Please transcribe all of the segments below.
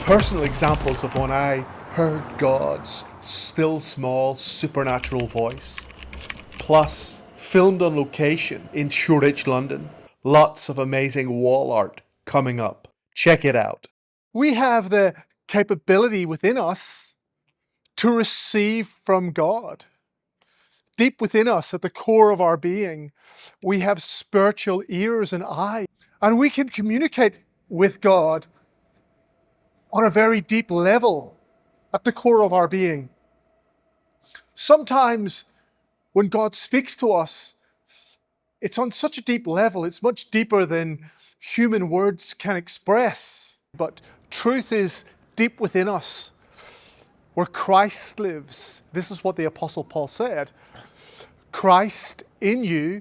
Personal examples of when I heard God's still small supernatural voice. Plus, filmed on location in Shoreditch, London. Lots of amazing wall art coming up. Check it out. We have the capability within us to receive from God. Deep within us, at the core of our being, we have spiritual ears and eyes, and we can communicate with God on a very deep level at the core of our being. Sometimes when God speaks to us, it's on such a deep level, it's much deeper than human words can express. But truth is deep within us, where Christ lives. This is what the Apostle Paul said. Christ in you,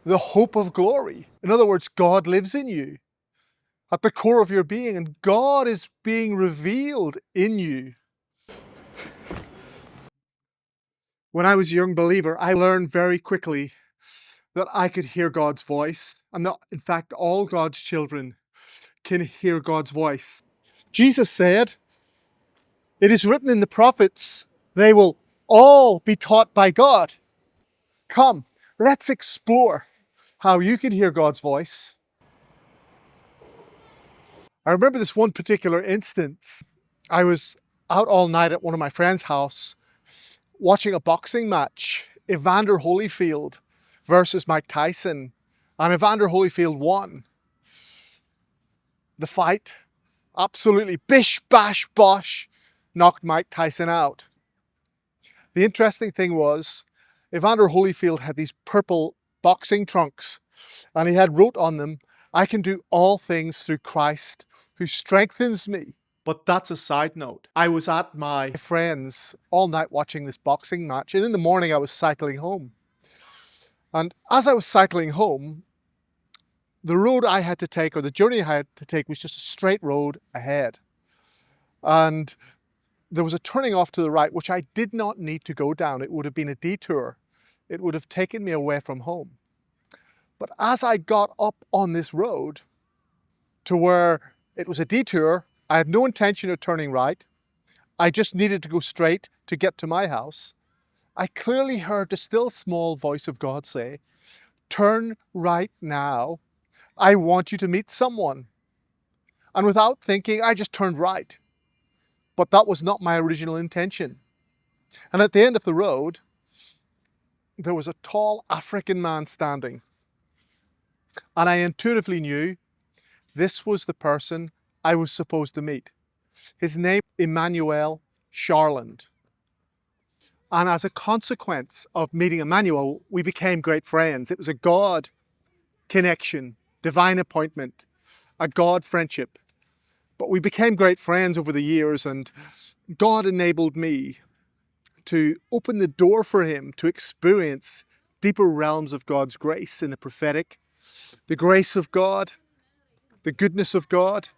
the hope of glory. In other words, God lives in you, at the core of your being, and God is being revealed in you. When I was a young believer, I learned very quickly that I could hear God's voice, and that, in fact, all God's children can hear God's voice. Jesus said, "It is written in the prophets, they will all be taught by God." Come, let's explore how you can hear God's voice. I remember this one particular instance. I was out all night at one of my friend's house watching a boxing match, Evander Holyfield versus Mike Tyson, and Evander Holyfield won the fight. Absolutely bish, bash, bosh, knocked Mike Tyson out. The interesting thing was, Evander Holyfield had these purple boxing trunks, and he had wrote on them, "I can do all things through Christ who strengthens me." But that's a side note. I was at my friends all night watching this boxing match, and in the morning I was cycling home. And as I was cycling home, the road I had to take, or the journey I had to take, was just a straight road ahead. And there was a turning off to the right, which I did not need to go down. It would have been a detour. It would have taken me away from home. But as I got up on this road to where it was a detour, I had no intention of turning right. I just needed to go straight to get to my house. I clearly heard the still small voice of God say, "Turn right now. I want you to meet someone." And without thinking, I just turned right. But that was not my original intention. And at the end of the road, there was a tall African man standing. And I intuitively knew this was the person I was supposed to meet. His name, Emmanuel Charland. And as a consequence of meeting Emmanuel, we became great friends. It was a God connection, divine appointment, a God friendship. But we became great friends over the years, and God enabled me to open the door for him to experience deeper realms of God's grace in the prophetic, the grace of God, the goodness of God,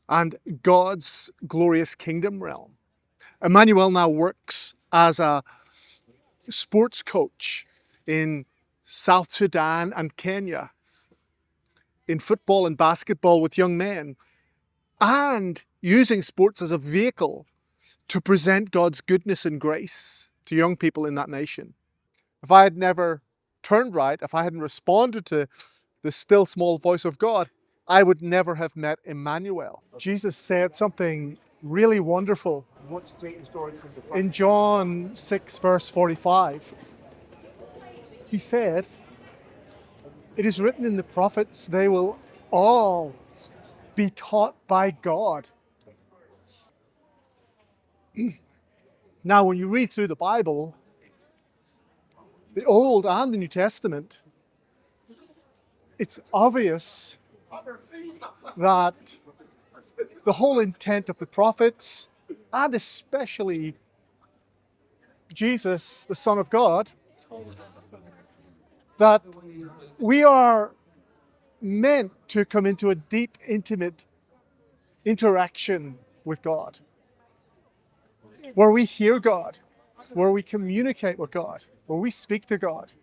and God's glorious kingdom realm. Emmanuel now works as a sports coach in South Sudan and Kenya, in football and basketball with young men, and using sports as a vehicle to present God's goodness and grace to young people in that nation. If I had never turned right, if I hadn't responded to the still small voice of God, I would never have met Emmanuel. Jesus said something really wonderful in John 6 verse 45. He said, "It is written in the prophets, they will all be taught by God." Now, when you read through the Bible, the Old and the New Testament, it's obvious that the whole intent of the prophets, and especially Jesus, the Son of God, that we are meant to come into a deep, intimate interaction with God, where we hear God, where we communicate with God, where we speak to God,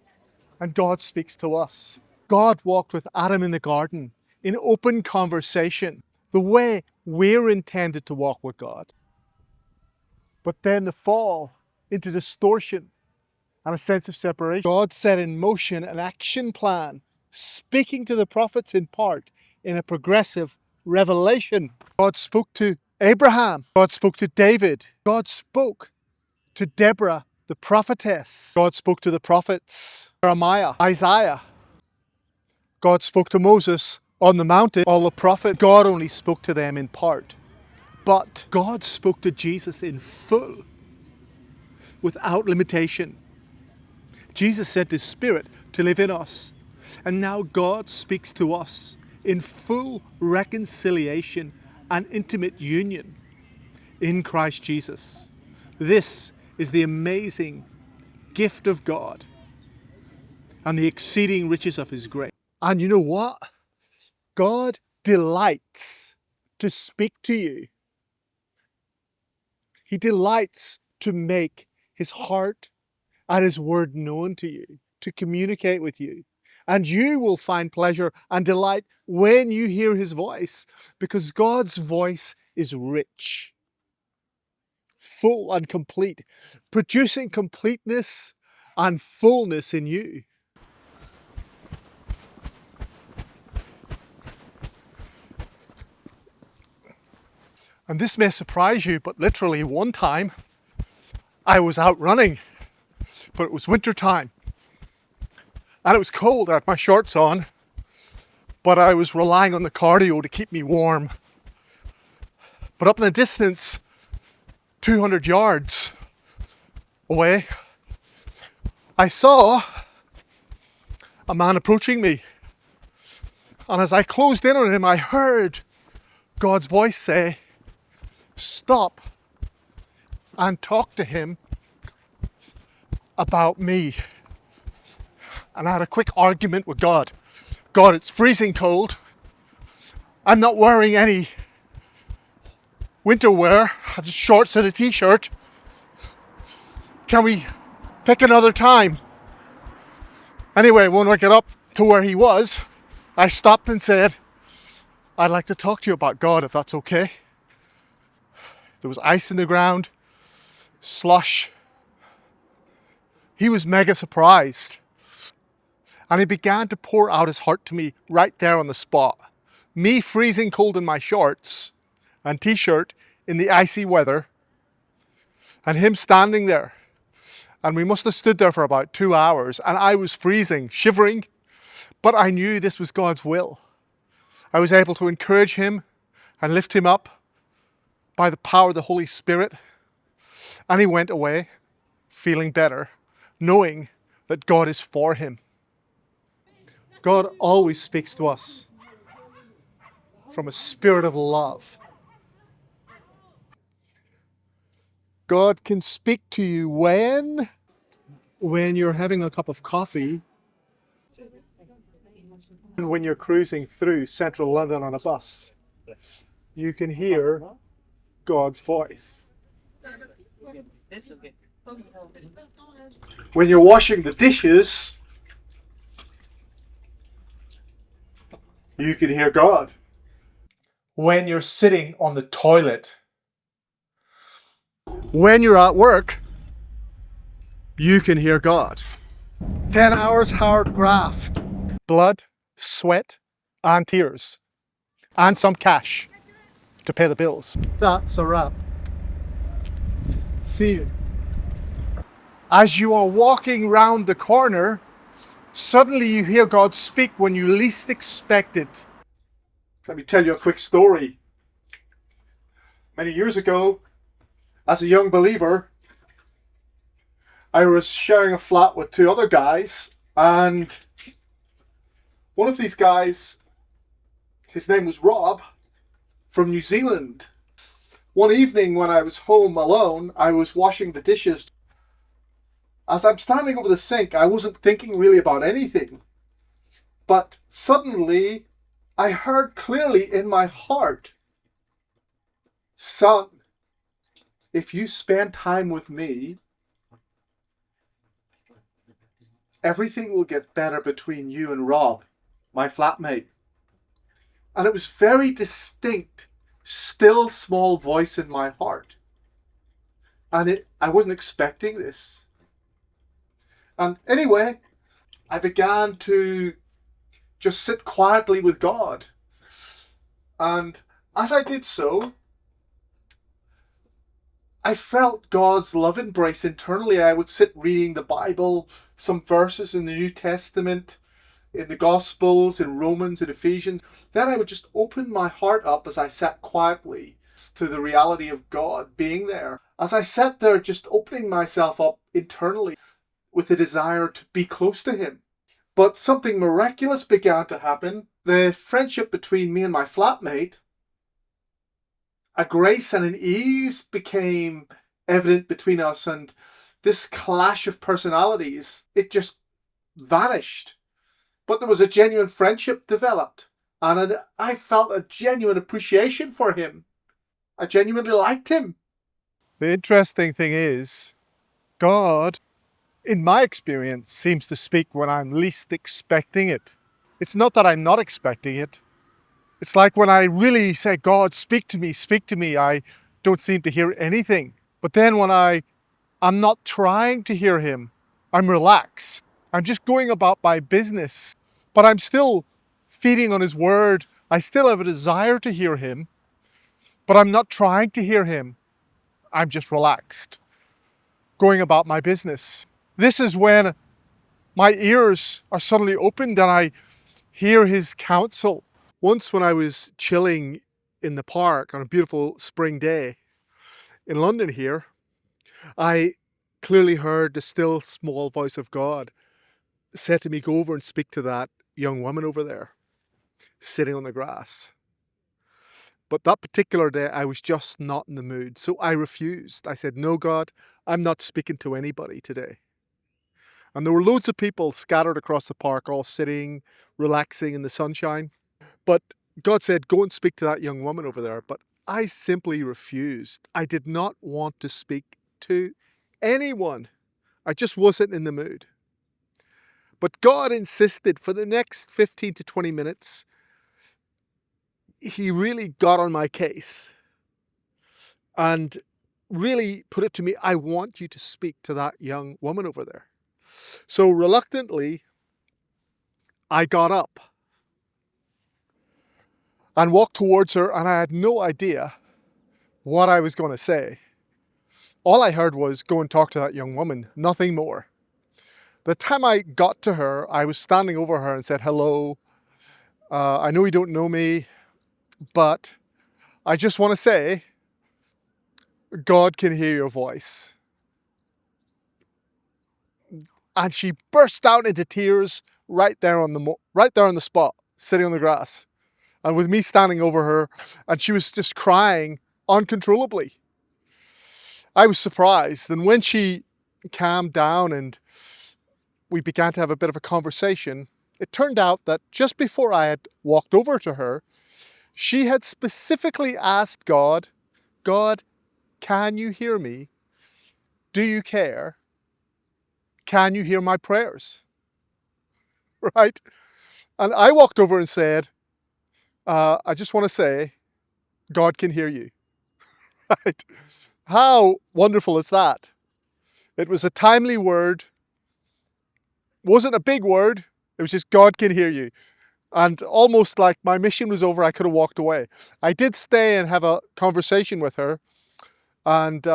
and God speaks to us. God walked with Adam in the garden in open conversation. the way we're intended to walk with God. But then the fall into distortion and a sense of separation. God set in motion an action plan, speaking to the prophets in part in a progressive revelation. God spoke to Abraham. God spoke to David. God spoke to Deborah, the prophetess. God spoke to the prophets, Jeremiah, Isaiah. God spoke to Moses on the mountain. All the prophets, God only spoke to them in part. But God spoke to Jesus in full, without limitation. Jesus sent His Spirit to live in us. And now God speaks to us in full reconciliation and intimate union in Christ Jesus. This is the amazing gift of God and the exceeding riches of His grace. And you know what? God delights to speak to you. He delights to make His heart and His word known to you, to communicate with you. And you will find pleasure and delight when you hear His voice, because God's voice is rich, full and complete, producing completeness and fullness in you. And this may surprise you, but literally one time I was out running, but it was winter time and it was cold. I had my shorts on, but I was relying on the cardio to keep me warm. But up in the distance, 200 yards away, I saw a man approaching me. And as I closed in on him, I heard God's voice say, "Stop and talk to him about me." And I had a quick argument with God. God, it's freezing cold. I'm not wearing any winter wear. I have just shorts and a t-shirt. Can we pick another time? Anyway, when I got up to where he was, I stopped and said, "I'd like to talk to you about God, if that's okay." There was ice in the ground, slush. He was mega surprised. And he began to pour out his heart to me right there on the spot. Me freezing cold in my shorts and t-shirt in the icy weather, and him standing there. And we must have stood there for about 2 hours, and I was freezing, shivering, but I knew this was God's will. I was able to encourage him and lift him up by the power of the Holy Spirit. And he went away feeling better, knowing that God is for him. God always speaks to us from a spirit of love. God can speak to you when you're having a cup of coffee and when you're cruising through central London on a bus. You can hear God's voice. When you're washing the dishes, you can hear God. When you're sitting on the toilet, when you're at work, you can hear God. 10 hours hard graft, blood, sweat, and tears, and some cash to pay the bills. That's a wrap. See you. As you are walking round the corner, suddenly you hear God speak when you least expect it. Let me tell you a quick story. Many years ago, as a young believer, I was sharing a flat with two other guys, and one of these guys, his name was Rob, from New Zealand. One evening when I was home alone, I was washing the dishes. As I'm standing over the sink, I wasn't thinking really about anything. But suddenly, I heard clearly in my heart, "Son, if you spend time with me, everything will get better between you and Rob, my flatmate." And it was very distinct, still small voice in my heart. And I wasn't expecting this. And anyway, I began to just sit quietly with God. And as I did so, I felt God's love embrace internally. I would sit reading the Bible, some verses in the New Testament, in the Gospels, in Romans, in Ephesians. Then I would just open my heart up as I sat quietly to the reality of God being there. As I sat there, just opening myself up internally with the desire to be close to Him. But something miraculous began to happen. The friendship between me and my flatmate, a grace and an ease became evident between us, and this clash of personalities, it just vanished. But there was a genuine friendship developed, and I felt a genuine appreciation for him. I genuinely liked him. The interesting thing is, God, in my experience, seems to speak when I'm least expecting it. It's not that I'm not expecting it. It's like when I really say, God, speak to me, I don't seem to hear anything. But then when I'm not trying to hear him, I'm relaxed. I'm just going about my business. But I'm still feeding on his word. I still have a desire to hear him, but I'm not trying to hear him. I'm just relaxed, going about my business. This is when my ears are suddenly opened and I hear his counsel. Once when I was chilling in the park on a beautiful spring day in London here, I clearly heard the still small voice of God say to me, go over and speak to that young woman over there, sitting on the grass. But that particular day, I was just not in the mood. So I refused. I said, no, God, I'm not speaking to anybody today. And there were loads of people scattered across the park, all sitting, relaxing in the sunshine. But God said, go and speak to that young woman over there. But I simply refused. I did not want to speak to anyone. I just wasn't in the mood. But God insisted for the next 15 to 20 minutes. He really got on my case and really put it to me, I want you to speak to that young woman over there. So reluctantly, I got up and walked towards her, and I had no idea what I was going to say. All I heard was, go and talk to that young woman, nothing more. The time I got to her, I was standing over her and said, hello, I know you don't know me, but I just want to say, God can hear your voice. And she burst out into tears right there on the spot, sitting on the grass. And with me standing over her, and she was just crying uncontrollably. I was surprised. And when she calmed down and we began to have a bit of a conversation, it turned out that just before I had walked over to her, she had specifically asked God, God, can you hear me? Do you care? Can you hear my prayers? Right? And I walked over and said, I just want to say, God can hear you. Right? How wonderful is that? It was a timely word. Wasn't a big word. It was just God can hear you. And almost like my mission was over, I could have walked away. I did stay and have a conversation with her, and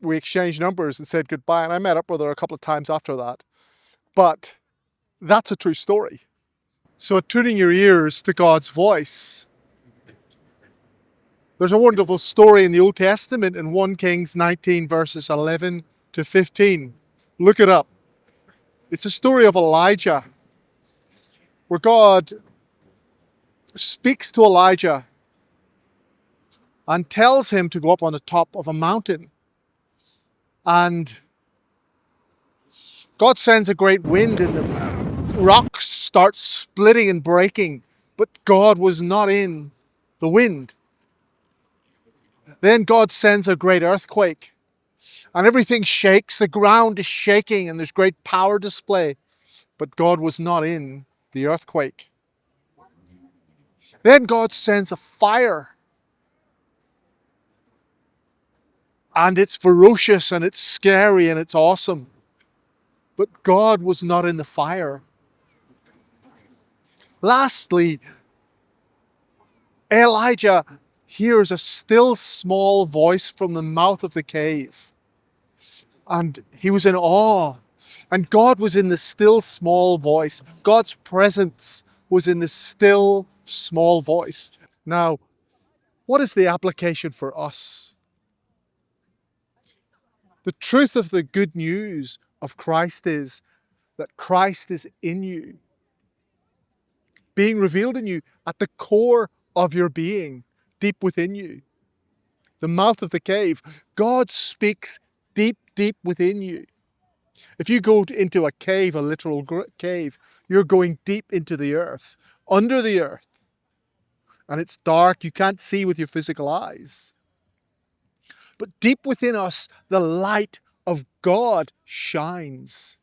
we exchanged numbers and said goodbye. And I met up with her a couple of times after that. But that's a true story. So attuning your ears to God's voice. There's a wonderful story in the Old Testament in 1 Kings 19 verses 11 to 15. Look it up. It's a story of Elijah, where God speaks to Elijah and tells him to go up on the top of a mountain. And God sends a great wind and the rocks start splitting and breaking, but God was not in the wind. Then God sends a great earthquake and everything shakes, the ground is shaking and there's great power display, but God was not in the earthquake. Then God sends a fire. And it's ferocious and it's scary and it's awesome. But God was not in the fire. Lastly, Elijah hears a still small voice from the mouth of the cave. And he was in awe. And God was in the still small voice. God's presence was in the still small voice. Now, what is the application for us? The truth of the good news of Christ is that Christ is in you, being revealed in you at the core of your being, deep within you. The mouth of the cave, God speaks deep, deep within you. If you go into a cave, a literal cave, you're going deep into the earth, under the earth. And it's dark, you can't see with your physical eyes. But deep within us, the light of God shines.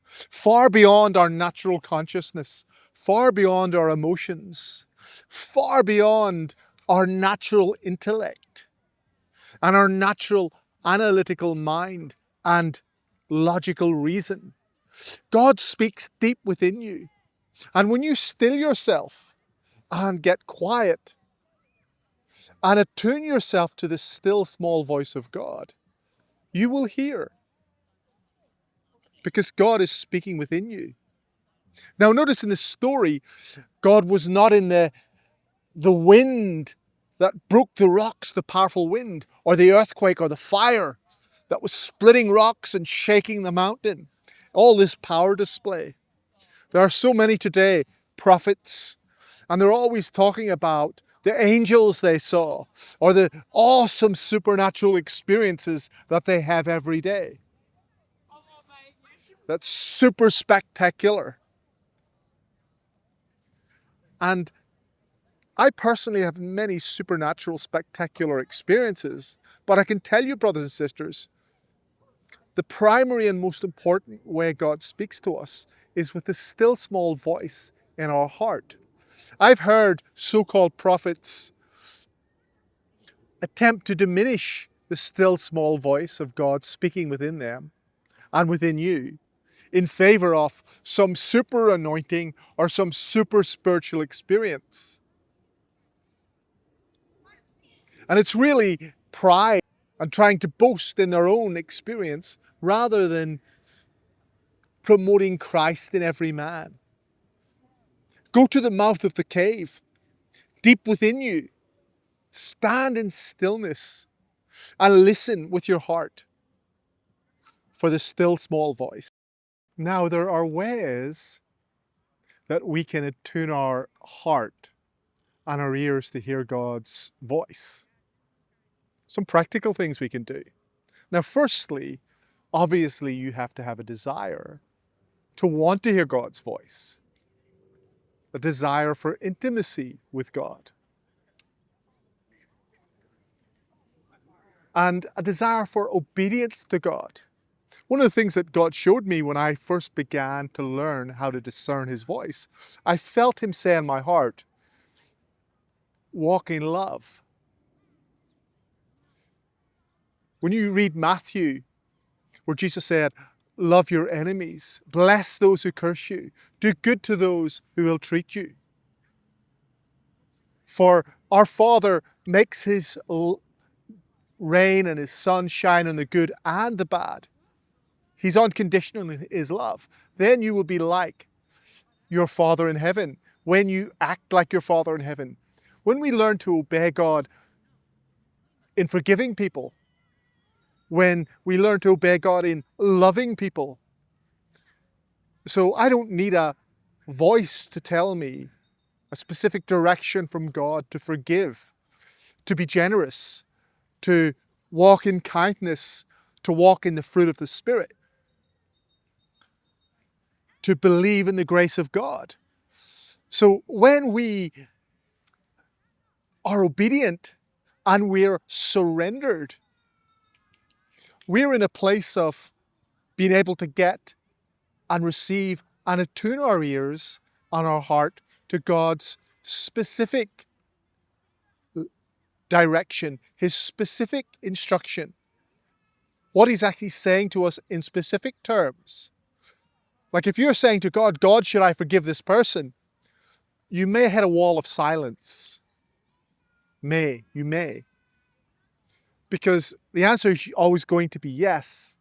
Far beyond our natural consciousness, far beyond our emotions, far beyond our natural intellect and our natural analytical mind and logical reason. God speaks deep within you. And when you still yourself and get quiet and attune yourself to the still small voice of God, you will hear, because God is speaking within you. Now notice in this story, God was not in the wind that broke the rocks, the powerful wind, or the earthquake, or the fire that was splitting rocks and shaking the mountain. All this power display. There are so many today, prophets, and they're always talking about the angels they saw, or the awesome supernatural experiences that they have every day. That's super spectacular. And I personally have many supernatural, spectacular experiences, but I can tell you, brothers and sisters, the primary and most important way God speaks to us is with the still small voice in our heart. I've heard so-called prophets attempt to diminish the still small voice of God speaking within them and within you in favor of some super anointing or some super spiritual experience. And it's really pride and trying to boast in their own experience rather than promoting Christ in every man. Go to the mouth of the cave, deep within you. Stand in stillness and listen with your heart for the still small voice. Now, there are ways that we can attune our heart and our ears to hear God's voice. Some practical things we can do. Now, firstly, obviously you have to have a desire to want to hear God's voice, a desire for intimacy with God, and a desire for obedience to God. One of the things that God showed me when I first began to learn how to discern His voice, I felt Him say in my heart, walk in love. When you read Matthew, where Jesus said, love your enemies, bless those who curse you, do good to those who will treat you. For our Father makes His rain and His sun shine on the good and the bad. He's unconditional in His love. Then you will be like your Father in heaven when you act like your Father in heaven. When we learn to obey God in forgiving people, when we learn to obey God in loving people. So I don't need a voice to tell me a specific direction from God to forgive, to be generous, to walk in kindness, to walk in the fruit of the Spirit, to believe in the grace of God. So when we are obedient and we're surrendered, we're in a place of being able to get and receive and attune our ears and our heart to God's specific direction, his specific instruction, what he's actually saying to us in specific terms. Like if you're saying to God, God, should I forgive this person? You may hit a wall of silence. You may. Because the answer is always going to be yes.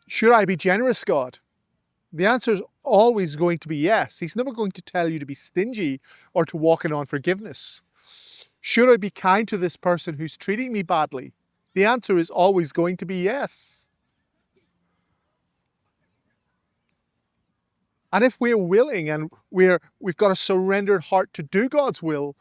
Should I be generous, God? The answer is always going to be yes. He's never going to tell you to be stingy or to walk in unforgiveness. Should I be kind to this person who's treating me badly? The answer is always going to be yes. And if we're willing and we've got a surrendered heart to do God's will,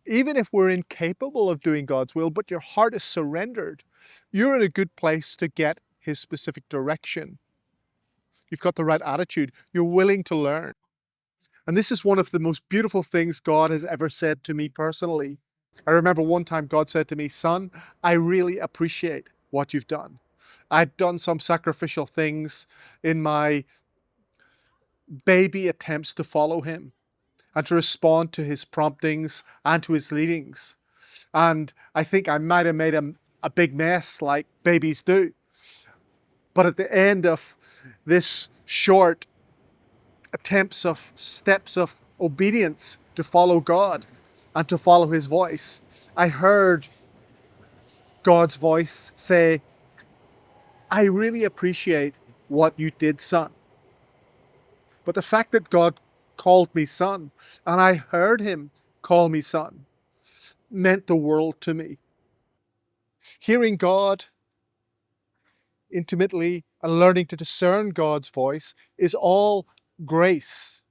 even if we're incapable of doing God's will, but your heart is surrendered, you're in a good place to get his specific direction. You've got the right attitude. You're willing to learn. And this is one of the most beautiful things God has ever said to me personally. I remember one time God said to me, son, I really appreciate what you've done. I'd done some sacrificial things in my baby attempts to follow him and to respond to his promptings and to his leadings. And I think I might have made a big mess like babies do. But at the end of this short steps of obedience to follow God and to follow his voice, I heard God's voice say, I really appreciate what you did, son. But the fact that God called me son, and I heard him call me son, meant the world to me. Hearing God intimately and learning to discern God's voice is all grace.